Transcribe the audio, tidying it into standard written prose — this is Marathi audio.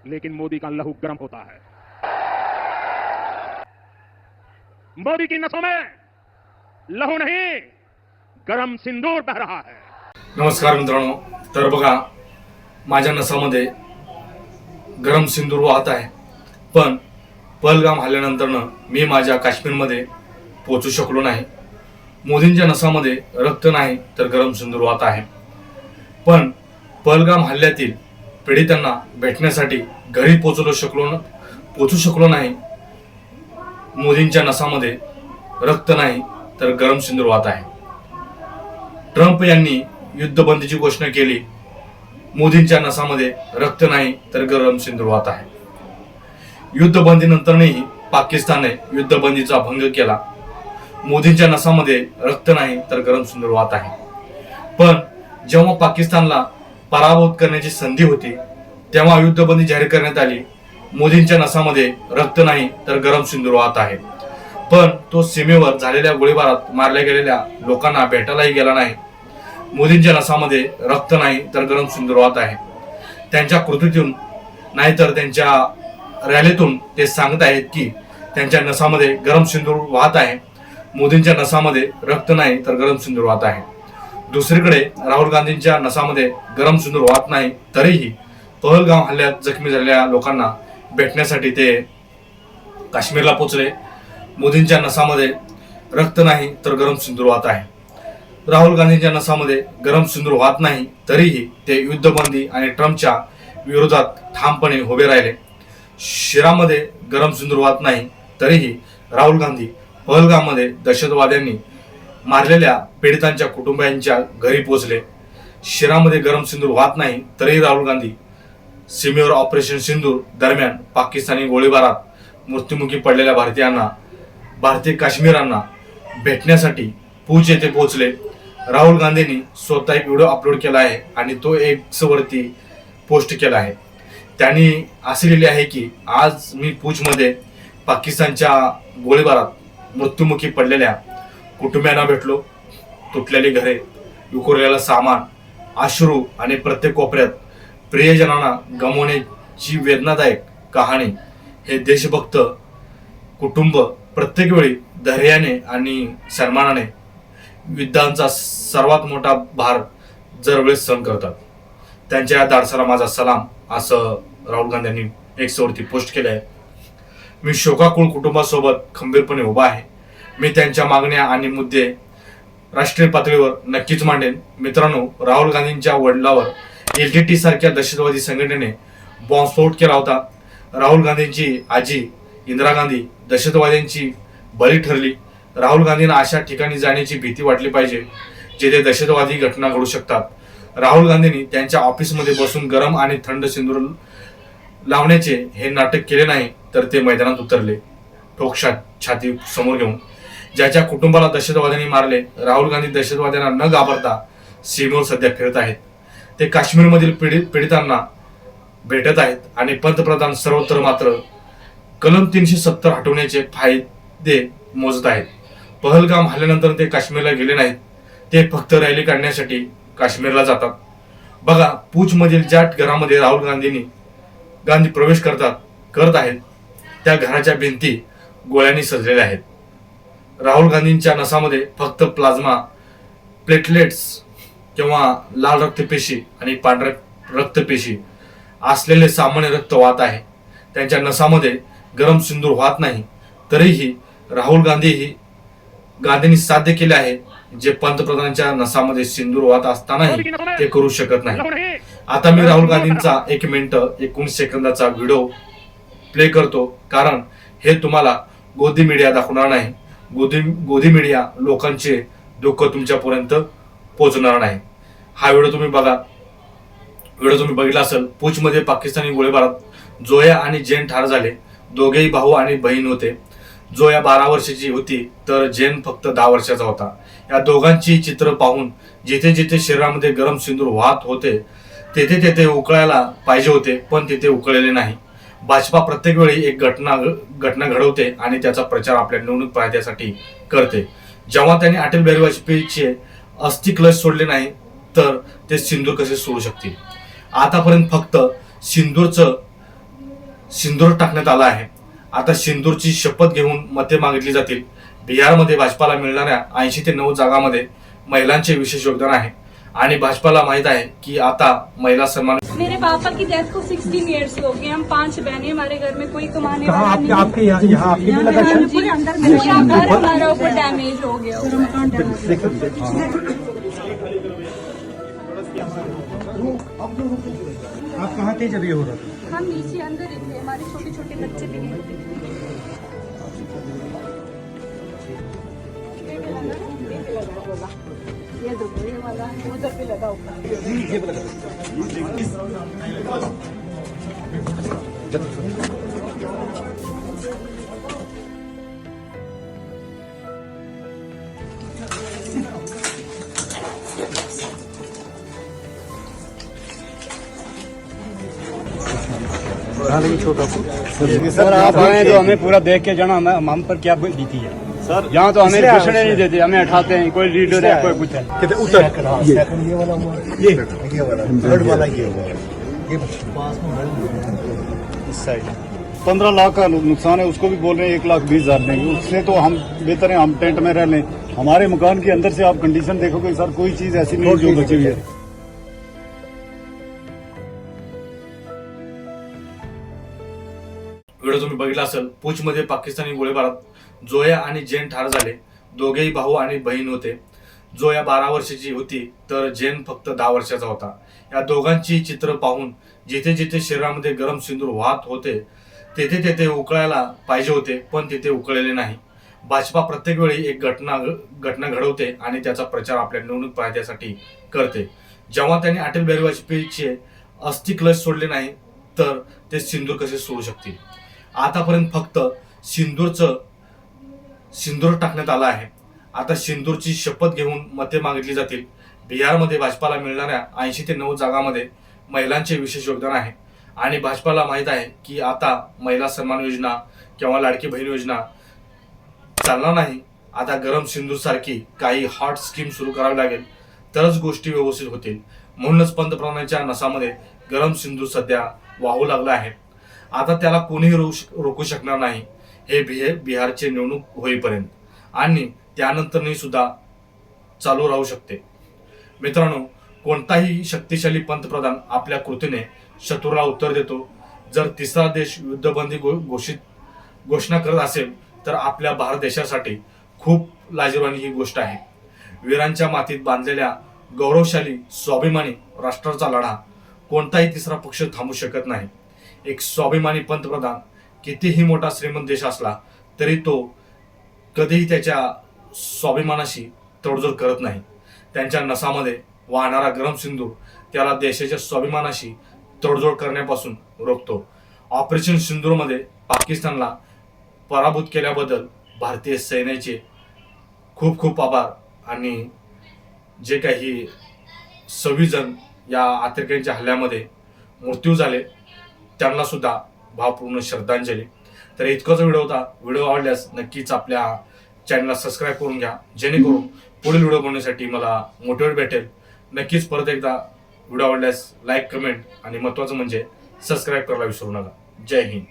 लेकिन मोदी का लहू गर्म होता है। मोदी की नसों में लहू नहीं, गरम सिंदूर बह रहा है। नमस्कार मित्रांनो, तर बघा माझ्या नसामध्ये गरम सिंदूर वाहत आहे, पण पहलगाम हल्ल्यानंतरनं मी माझ्या काश्मीरमध्ये पोहोचू शकलो नाही। मोदींच्या नसामध्ये रक्त नाही तर गरम सिंदूर वाहत आहे, पण पहलगाम हल्ल्यातील पीडितांना भेटण्यासाठी घरी पोहोचू शकलो नाही। मोदींच्या नसामध्ये रक्त नाही तर गरम सिंदूर वाहत आहे। ट्रम्प यांनी युद्धबंदीची घोषणा केली, मोदींच्या नसामध्ये रक्त नाही तर गरम सिंदूर वाहत आहे। युद्धबंदीनंतरही पाकिस्तानने युद्धबंदीचा भंग केला, मोदींच्या नसामध्ये रक्त नाही तर गरम सिंदूर वाहत आहे। पण जेव्हा पाकिस्तानला पराभूत करण्याची संधी होती तेव्हा युद्धबंदी जाहीर करण्यात आली, मोदींच्या नसामध्ये रक्त नाही तर गरम सिंदूर वाहत आहे। पण तो सीमेवर झालेल्या गोळीबारात मारल्या गेलेल्या लोकांना भेटायलाही गेला नाही। मोदींच्या नसामध्ये रक्त नाही तर गरम सिंदूर वाहत आहे। त्यांच्या कृतीतून नाहीतर त्यांच्या रॅलीतून ते सांगत आहेत की त्यांच्या नसामध्ये गरम सिंदूर वाहत आहे, मोदींच्या नसामध्ये रक्त नाही तर गरम सिंदूर वाहत आहे। दुसरीकडे राहुल गांधींच्या नसामध्ये गरम सिंदूर वाहत नाही, तरीही पहलगाम हल्ल्यात जखमी झालेल्या लोकांना भेटण्यासाठी ते काश्मीरला पोहोचले। मोदींच्या नसामध्ये रक्त नाही तर गरम सिंदूर वाहत आहे। राहुल गांधींच्या नसामध्ये गरम सिंदूर वाहत नाही, तरीही ते युद्धबंदी आणि ट्रम्पच्या विरोधात ठामपणे उभे राहिले। शिरामध्ये गरम सिंदूर वाहत नाही, तरीही राहुल गांधी पहलगाममध्ये दहशतवाद्यांनी मारलेल्या पीडितांच्या कुटुंबियांच्या घरी पोहोचले। शिरामध्ये गरम सिंदूर वाहत नाही, तरीही राहुल गांधी सीमेवर ऑपरेशन सिंदूर दरम्यान पाकिस्तानी गोळीबारात मृत्युमुखी पडलेल्या भारतीय काश्मीरांना भेटण्यासाठी पूंछ येथे पोहोचले। राहुल गांधींनी स्वतः एक व्हिडिओ अपलोड केला आहे आणि तो एक्स वरती पोस्ट केला आहे। त्यांनी असे लिहिले आहे की आज मी पूंछमध्ये पाकिस्तानच्या गोळीबारात मृत्युमुखी पडलेल्या कुटुंबियांना भेटलो। तुटलेली घरे, विखुरलेलं सामान, अश्रू आणि प्रत्येक कोपऱ्यात प्रियजनांना गमावण्याची वेदनादायक कहाणी हे देशभक्त कुटुंब प्रत्येक वेळी धैर्याने आणि सन्मानाने युद्धांचा सर्वात मोठा भार दरवेळेस सहन करतात। त्यांच्या या धाडसाला माझा सलाम, असं राहुल गांधी यांनी एक्स वरती पोस्ट केलं आहे। मी शोकाकुळ कुटुंबासोबत खंबीरपणे उभा आहे। मी त्यांच्या मागण्या आणि मुद्दे राष्ट्रीय पातळीवर नक्कीच मांडेन। मित्रांनो, राहुल गांधींच्या वडिलांवर LTT सारख्या दहशतवादी संघटनेने बॉम्बस्फोट केला होता। राहुल गांधींची आजी इंदिरा गांधी दहशतवाद्यांची बळी ठरली। राहुल गांधींना अशा ठिकाणी जाण्याची भीती वाटली पाहिजे जिथे दहशतवादी घटना घडू शकतात। राहुल गांधींनी त्यांच्या ऑफिसमध्ये बसून गरम आणि थंड सिंदूर लावण्याचे हे नाटक केले नाही, तर ते मैदानात उतरले, ठोक छाती समोर घेऊन। ज्याच्या कुटुंबाला दहशतवाद्यांनी मारले, राहुल गांधी दहशतवाद्यांना न घाबरता सीमेवर सध्या फिरत आहेत। ते काश्मीरमधील पीडितांना भेटत आहेत आणि पंतप्रधान सर्वत्र मात्र कलम 370 हटवण्याचे फायदे मोजत आहेत। पहलगाम हल्ल्यानंतर ते काश्मीरला गेले नाहीत, ते फक्त रॅली काढण्यासाठी काश्मीरला जातात। बघा, पूंछ मधील ज्या घरामध्ये राहुल गांधी प्रवेश करत आहेत त्या घराच्या भिंती गोळ्यांनी सजलेल्या आहेत। राहुल गांधींच्या नसामध्ये फक्त प्लाझ्मा, प्लेटलेट्स किंवा लाल रक्तपेशी आणि पांढऱ्या रक्तपेशी असलेले सामान्य रक्त वाहत आहे। त्यांच्या नसामध्ये गरम सिंदूर वाहत नाही, तरीही राहुल गांधींनी साध्य केले आहे जे पंतप्रधानांच्या नसामध्ये सिंदूर वाहत असतानाही ते करू शकत नाही। आता मी राहुल गांधींचा 1 मिनिट 19 सेकंदाचा व्हिडिओ प्ले करतो, कारण हे तुम्हाला गोदी मीडिया दाखवणार नाही। गोदी मीडिया लोकांचे दुःख तुमच्यापर्यंत पोहोचणार नाही। हा व्हिडिओ तुम्ही बघितला असेल। पूंछमध्ये पाकिस्तानी गोळीबारात जोया आणि जैन ठार झाले। दोघेही भाऊ आणि बहीण होते। जोया 12 वर्षाची होती तर जैन फक्त 10 वर्षाचा होता। या दोघांची चित्र पाहून जिथे जिथे शरीरामध्ये गरम सिंदूर वाहत होते तेथे उकळायला पाहिजे होते, पण तिथे उकळलेले नाही। भाजपा प्रत्येक वेळी एक घटना घडवते आणि त्याचा प्रचार आपल्या निवडणूक फायद्यासाठी करते। जेव्हा त्यांनी अटल बिहारी वाजपेयीचे अस्थि कलश सोडले नाही तर ते सिंदूर कसे सोडू शकतील? आतापर्यंत फक्त सिंदूरचं सिंदूर टाकण्यात आला आहे. आता सिंदूरची शपथ घेऊन मते मागितली जातील. बिहारमध्ये भाजपाला मिळणाऱ्या 80 ते 90 जागांमध्ये महिलांचे विशेष योगदान आहे आणि भाजपाला माहित आहे की आता महिला सन्मान. मेरे पापा की डेथ को 16 इयर्स हो गए। हम 5 बहनें, हमारे घर में कोई कमाने कहाँ वाला आपके नहीं। आपके यहाँ आपके भी लगा हाँ है? जी, पूरा घर हमारा ऊपर डैमेज हो गया। आप कहाँ थे जब ये हो रहा था? हम नीचे अंदर ही थे, हमारे छोटे छोटे बच्चे भी नहीं थे। ये दो ये वाला उधर भी लगा हुआ। सर आप आए तो हमें पूरा देख के जाना हम पर क्या बीती है सर। यहाँ तो हमें घुसने नहीं देते, हमें उठाते हैं, कोई लीडर है कोई कुछ है। कितने उतर ये वाला हुआ ये वाला थर्ड वाला ये हुआ ये पास में इस साइड 15 लाख का नुकसान है, उसको भी बोल रहे हैं 1,20,000 देंगे। उससे तो हम बेहतर है हम टेंट में रह लें। हमारे मकान के अंदर से आप कंडीशन देखोगे सर, कोई चीज ऐसी नहीं जो बची हुई है। व्हिडिओ तुम्ही बघितला असेल. पूंछमध्ये पाकिस्तानी गोळीबारात जोया आणि जेन ठार झाले. दोघेही भाऊ आणि बहीण होते. जोया 12 वर्षाची होती तर जेन फक्त 10 वर्षाचा होता. या दोघांची चित्र पाहून जिथे जिथे शरीरामध्ये गरम सिंदूर वाहत होते तेथे तेथे उकळायला पाहिजे होते, पण तिथे उकळलेले नाही. भाजपा प्रत्येक वेळी एक घटना घडवते आणि त्याचा प्रचार आपल्या निवडणूक पाहत्यासाठी करते. जेव्हा त्यांनी अटल बिहारी वाजपेयीचे अस्थि कलश सोडले नाही तर ते सिंदूर कसे सोडू शकतील. आतापर्यंत फक्त सिंदूर टाकण्यात आला आहे. आता सिंदूरची शपथ घेऊन मते मागितली जातील. बिहारमध्ये भाजपाला मिळणाऱ्या 80 ते 90 जागांमध्ये महिलांचे विशेष योगदान आहे आणि भाजपाला माहित आहे की आता महिला सन्मान योजना किंवा लाडकी बहीण योजना चालणार नाही. आता गरम सिंदूर सारखी काही हॉट स्कीम सुरू करावी लागेल तरच गोष्टी व्यवस्थित होतील. म्हणूनच पंतप्रधानांच्या नसामध्ये गरम सिंदूर सध्या वाहू लागला आहे. आता त्याला कोणीही रोखू शकणार नाही हे बिहारचे निवडणूक होईपर्यंत आणि त्यानंतरही सुद्धा चालू राहू शकते. मित्रांनो, कोणताही शक्तिशाली पंतप्रधान आपल्या कृतीने शत्रूला उत्तर देतो. जर तिसरा देश युद्धबंदी घोषणा करत असेल तर आपल्या भारत देशासाठी खूप लाजिरवाणी ही गोष्ट आहे. वीरांच्या मातीत बांधलेल्या गौरवशाली स्वाभिमानी राष्ट्राचा लढा कोणताही तिसरा पक्ष थांबू शकत नाही. एक स्वाभिमानी पंतप्रधान कितीही मोठा श्रीमंत देश असला तरी तो कधीही त्याच्या स्वाभिमानाशी तडजोड करत नाही. त्यांच्या नसामध्ये वाहणारा गरम सिंदूर त्याला देशाच्या स्वाभिमानाशी तडजोड करण्यापासून रोखतो. ऑपरेशन सिंदूरमध्ये पाकिस्तानला पराभूत केल्याबद्दल भारतीय सैन्याचे खूप खूप आभार आणि जे काही 26 जण या अतिरेक्यांच्या हल्ल्यामध्ये मृत्यू झाले त्यांना सुद्धा भावपूर्ण श्रद्धांजली. तर इतकाच व्हिडिओ होता. व्हिडिओ आवडल्यास नक्कीच आपल्या चॅनलला सबस्क्राईब करून घ्या जेणेकरून पुढील व्हिडिओ बनवण्यासाठी मला मोटिवेट भेटेल. नक्कीच परत एकदा व्हिडिओ आवडल्यास लाईक, कमेंट आणि महत्त्वाचं म्हणजे सबस्क्राईब करायला विसरू नका. जय हिंद.